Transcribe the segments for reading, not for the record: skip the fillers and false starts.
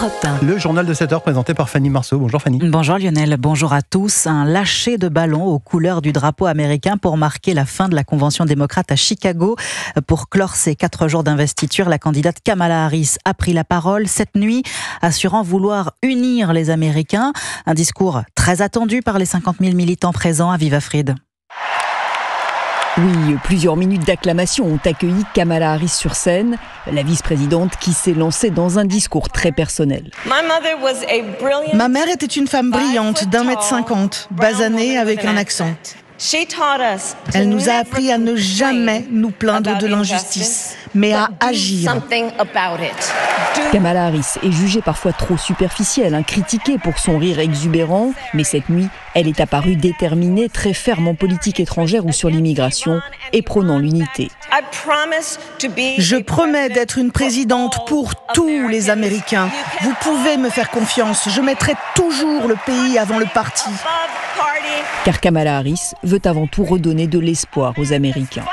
Europe 1. Le journal de 7h présenté par Fanny Marceau. Bonjour Fanny. Bonjour Lionel, bonjour à tous. Un lâcher de ballon aux couleurs du drapeau américain pour marquer la fin de la convention démocrate à Chicago. Pour clore ces 4 jours d'investiture, la candidate Kamala Harris a pris la parole cette nuit, assurant vouloir unir les Américains. Un discours très attendu par les 50 000 militants présents à Viva Fried. Oui, plusieurs minutes d'acclamation ont accueilli Kamala Harris sur scène, la vice-présidente qui s'est lancée dans un discours très personnel. Ma mère était une femme brillante d'1,50 m, basanée avec un accent. Elle nous a appris à ne jamais nous plaindre de l'injustice, mais à agir. Kamala Harris est jugée parfois trop superficielle, critiquée pour son rire exubérant, mais cette nuit, elle est apparue déterminée, très ferme en politique étrangère ou sur l'immigration, et prônant l'unité. Je promets d'être une présidente pour tous les Américains. Vous pouvez me faire confiance, je mettrai toujours le pays avant le parti. Car Kamala Harris veut avant tout redonner de l'espoir aux Américains.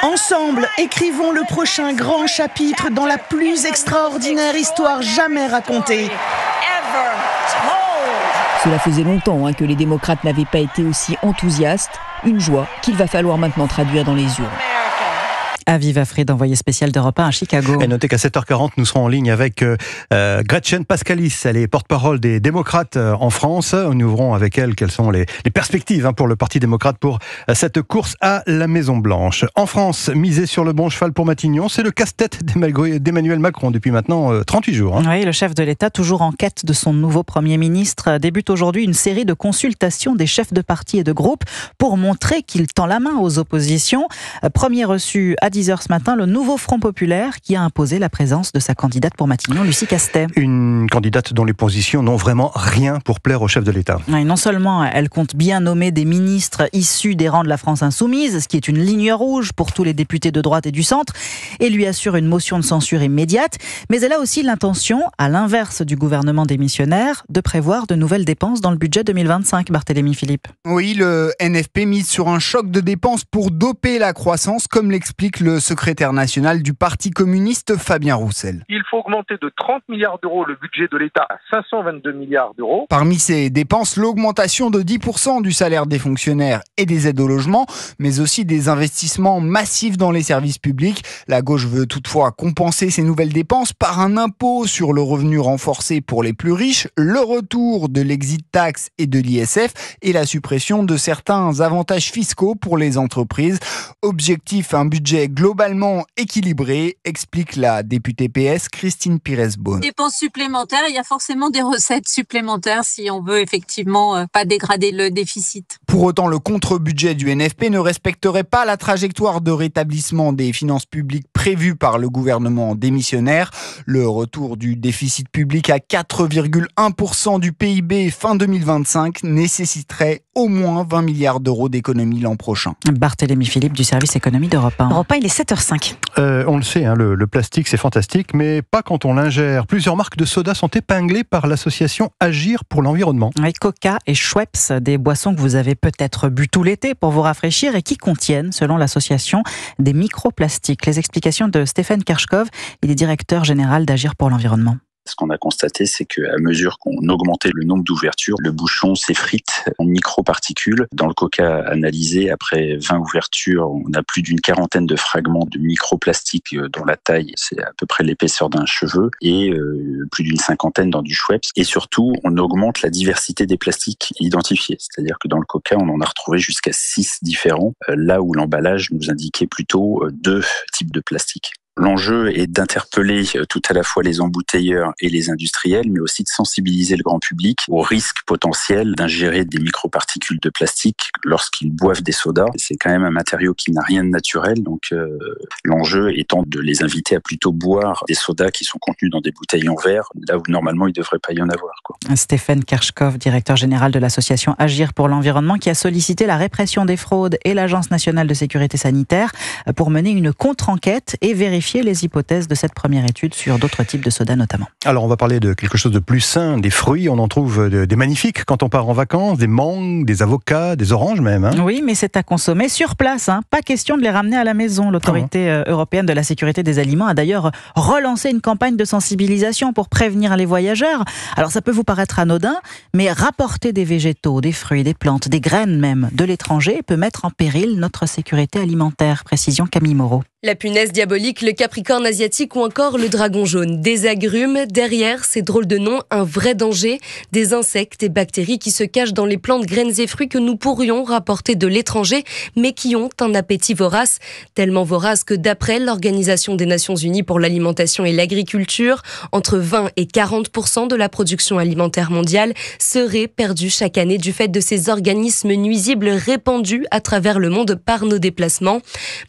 Ensemble, écrivons le prochain grand chapitre dans la plus extraordinaire histoire jamais racontée. Cela faisait longtemps que les démocrates n'avaient pas été aussi enthousiastes, une joie qu'il va falloir maintenant traduire dans les urnes. À Viva Fried, envoyé spécial d'Europe 1 à Chicago. Et notez qu'à 7h40, nous serons en ligne avec Gretchen Pascalis. Elle est porte-parole des démocrates en France. Nous verrons avec elle quelles sont les perspectives pour le Parti démocrate pour cette course à la Maison-Blanche. En France, miser sur le bon cheval pour Matignon, c'est le casse-tête d'Emmanuel Macron depuis maintenant 38 jours. Oui, le chef de l'État, toujours en quête de son nouveau Premier ministre, débute aujourd'hui une série de consultations des chefs de parti et de groupe pour montrer qu'il tend la main aux oppositions. Premier reçu à 10h ce matin, le nouveau Front populaire qui a imposé la présence de sa candidate pour Matignon, Lucie Castet. Une candidate dont les positions n'ont vraiment rien pour plaire au chef de l'État. Oui, non seulement elle compte bien nommer des ministres issus des rangs de la France insoumise, ce qui est une ligne rouge pour tous les députés de droite et du centre, et lui assure une motion de censure immédiate, mais elle a aussi l'intention, à l'inverse du gouvernement démissionnaire, de prévoir de nouvelles dépenses dans le budget 2025, Barthélémy Philippe. Oui, le NFP mise sur un choc de dépenses pour doper la croissance, comme l'explique le secrétaire national du Parti communiste, Fabien Roussel. Il faut augmenter de 30 milliards d'euros le budget de l'État à 522 milliards d'euros. Parmi ces dépenses, l'augmentation de 10% du salaire des fonctionnaires et des aides au logement, mais aussi des investissements massifs dans les services publics. La gauche veut toutefois compenser ces nouvelles dépenses par un impôt sur le revenu renforcé pour les plus riches, le retour de l'exit tax et de l'ISF et la suppression de certains avantages fiscaux pour les entreprises. Objectif, un budget globalement équilibré, explique la députée PS Christine Pires-Beaune. Dépenses supplémentaires, il y a forcément des recettes supplémentaires si on veut effectivement pas dégrader le déficit. Pour autant, le contre-budget du NFP ne respecterait pas la trajectoire de rétablissement des finances publiques prévue par le gouvernement démissionnaire. Le retour du déficit public à 4,1% du PIB fin 2025 nécessiterait au moins 20 milliards d'euros d'économies l'an prochain. Barthélémy Philippe du service économie d'Europe 1. Europe 1, il est 7h05. On le sait, le plastique c'est fantastique, mais pas quand on l'ingère. Plusieurs marques de soda sont épinglées par l'association Agir pour l'environnement. Oui, Coca et Schweppes, des boissons que vous avez peut-être bu tout l'été pour vous rafraîchir et qui contiennent, selon l'association, des microplastiques. Les explications de Stéphane Kershkov, il est directeur général d'Agir pour l'environnement. Ce qu'on a constaté, c'est qu'à mesure qu'on augmentait le nombre d'ouvertures, le bouchon s'effrite en microparticules. Dans le Coca analysé, après 20 ouvertures, on a plus d'une quarantaine de fragments de microplastiques dont la taille, c'est à peu près l'épaisseur d'un cheveu, et plus d'une cinquantaine dans du Schweppes. Et surtout, on augmente la diversité des plastiques identifiés. C'est-à-dire que dans le Coca, on en a retrouvé jusqu'à 6 différents, là où l'emballage nous indiquait plutôt 2 types de plastiques. L'enjeu est d'interpeller tout à la fois les embouteilleurs et les industriels, mais aussi de sensibiliser le grand public au risque potentiel d'ingérer des microparticules de plastique lorsqu'ils boivent des sodas. C'est quand même un matériau qui n'a rien de naturel, donc l'enjeu étant de les inviter à plutôt boire des sodas qui sont contenus dans des bouteilles en verre, là où normalement il ne devrait pas y en avoir, quoi. Stéphane Kershkov, directeur général de l'association Agir pour l'environnement, qui a sollicité la répression des fraudes et l'Agence nationale de sécurité sanitaire pour mener une contre-enquête et vérifier vérifier les hypothèses de cette première étude sur d'autres types de sodas notamment. Alors on va parler de quelque chose de plus sain, des fruits. On en trouve des magnifiques quand on part en vacances, des mangues, des avocats, des oranges même. Hein. Oui, mais c'est à consommer sur place. Pas question de les ramener à la maison. L'autorité européenne de la sécurité des aliments a d'ailleurs relancé une campagne de sensibilisation pour prévenir les voyageurs. Alors ça peut vous paraître anodin, mais rapporter des végétaux, des fruits, des plantes, des graines même de l'étranger peut mettre en péril notre sécurité alimentaire. Précision Camille Moreau. La punaise diabolique, le capricorne asiatique ou encore le dragon jaune. Des agrumes, derrière ces drôles de noms, un vrai danger. Des insectes et bactéries qui se cachent dans les plantes, graines et fruits que nous pourrions rapporter de l'étranger, mais qui ont un appétit vorace. Tellement vorace que d'après l'Organisation des Nations Unies pour l'alimentation et l'agriculture, entre 20 et 40% de la production alimentaire mondiale serait perdue chaque année du fait de ces organismes nuisibles répandus à travers le monde par nos déplacements.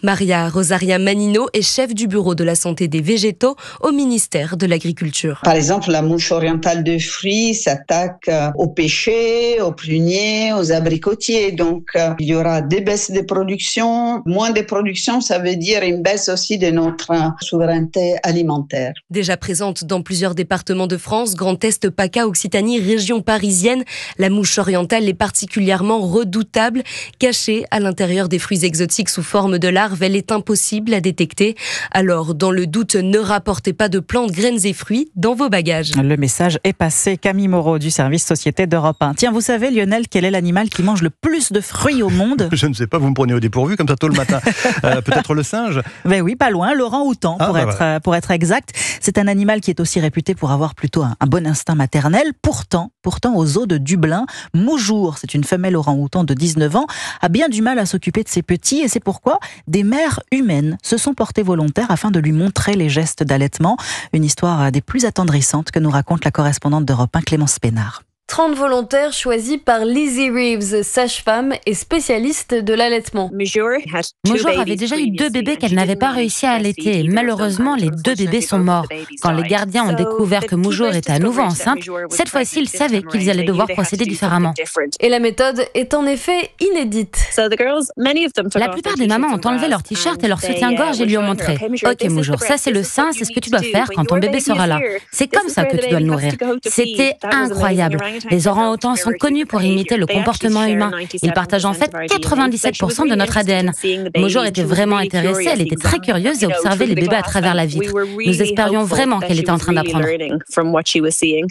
Maria Rosaria Manino est chef du bureau de la santé des végétaux au ministère de l'Agriculture. Par exemple, la mouche orientale de fruits s'attaque aux pêchers, aux pruniers, aux abricotiers. Donc, il y aura des baisses de production. Moins de production, ça veut dire une baisse aussi de notre souveraineté alimentaire. Déjà présente dans plusieurs départements de France, Grand Est, PACA, Occitanie, région parisienne, la mouche orientale est particulièrement redoutable. Cachée à l'intérieur des fruits exotiques sous forme de larves, elle est impossible à détecter. Alors, dans le doute, ne rapportez pas de plantes, graines et fruits dans vos bagages. Le message est passé. Camille Moreau du service Société d'Europe 1. Tiens, vous savez, Lionel, quel est l'animal qui mange le plus de fruits au monde ? Je ne sais pas, vous me prenez au dépourvu comme ça tôt le matin. Peut-être le singe ? Ben oui, pas loin, l'orang-outan pour être exact. C'est un animal qui est aussi réputé pour avoir plutôt un bon instinct maternel. Pourtant, aux zoos de Dublin, Moujour, c'est une femelle orang-outan de 19 ans, a bien du mal à s'occuper de ses petits et c'est pourquoi des mères humaines se sont portées volontaires afin de lui montrer les gestes d'allaitement. Une histoire des plus attendrissantes que nous raconte la correspondante d'Europe 1, Clémence Pénard. 30 volontaires choisis par Lizzie Reeves, sage-femme et spécialiste de l'allaitement. Moujour avait déjà eu 2 bébés qu'elle n'avait pas réussi à allaiter. Malheureusement, les 2 bébés sont morts. Quand les gardiens ont découvert que Moujour était à nouveau enceinte, cette fois-ci, ils savaient qu'ils allaient devoir procéder différemment. Et la méthode est en effet inédite. La plupart des mamans ont enlevé leur t-shirt et leur soutien-gorge et lui ont montré « Ok Moujour, ça c'est le sein, c'est ce que tu dois faire quand ton bébé sera là. C'est comme ça que tu dois le nourrir. » C'était incroyable. Les orang-outans sont connus pour imiter le comportement humain. Ils partagent en fait 97% de notre ADN. Moujour était vraiment intéressée, elle était très curieuse et observait les bébés à travers la vitre. Nous espérions vraiment qu'elle était en train d'apprendre.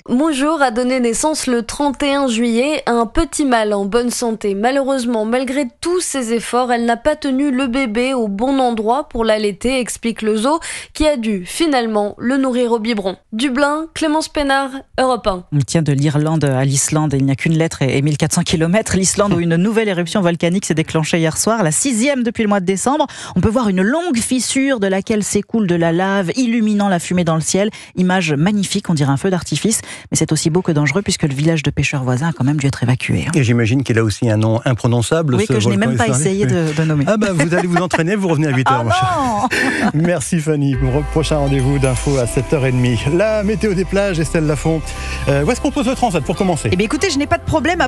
Moujour a donné naissance le 31 juillet à un petit mâle en bonne santé. Malheureusement, malgré tous ses efforts, elle n'a pas tenu le bébé au bon endroit pour l'allaiter, explique le zoo, qui a dû finalement le nourrir au biberon. Dublin, Clémence Pénard, Europe 1. On tient de l'Irlande à l'Islande, il n'y a qu'une lettre et 1400 km. L'Islande où une nouvelle éruption volcanique s'est déclenchée hier soir, la 6e depuis le mois de décembre. On peut voir une longue fissure de laquelle s'écoule de la lave, illuminant la fumée dans le ciel. Image magnifique, on dirait un feu d'artifice, mais c'est aussi beau que dangereux puisque le village de pêcheurs voisins a quand même dû être évacué. Et j'imagine qu'il a aussi un nom imprononçable. Oui, que je n'ai même pas essayé de nommer. Ah bah vous allez vous entraîner, vous revenez à 8h. mon cher. Merci Fanny. Prochain rendez-vous d'infos à 7h30. La météo des plages, Estelle Lafont. Où est-ce qu'on pose le transat pour commencer ? Eh bien écoutez, je n'ai pas de problème à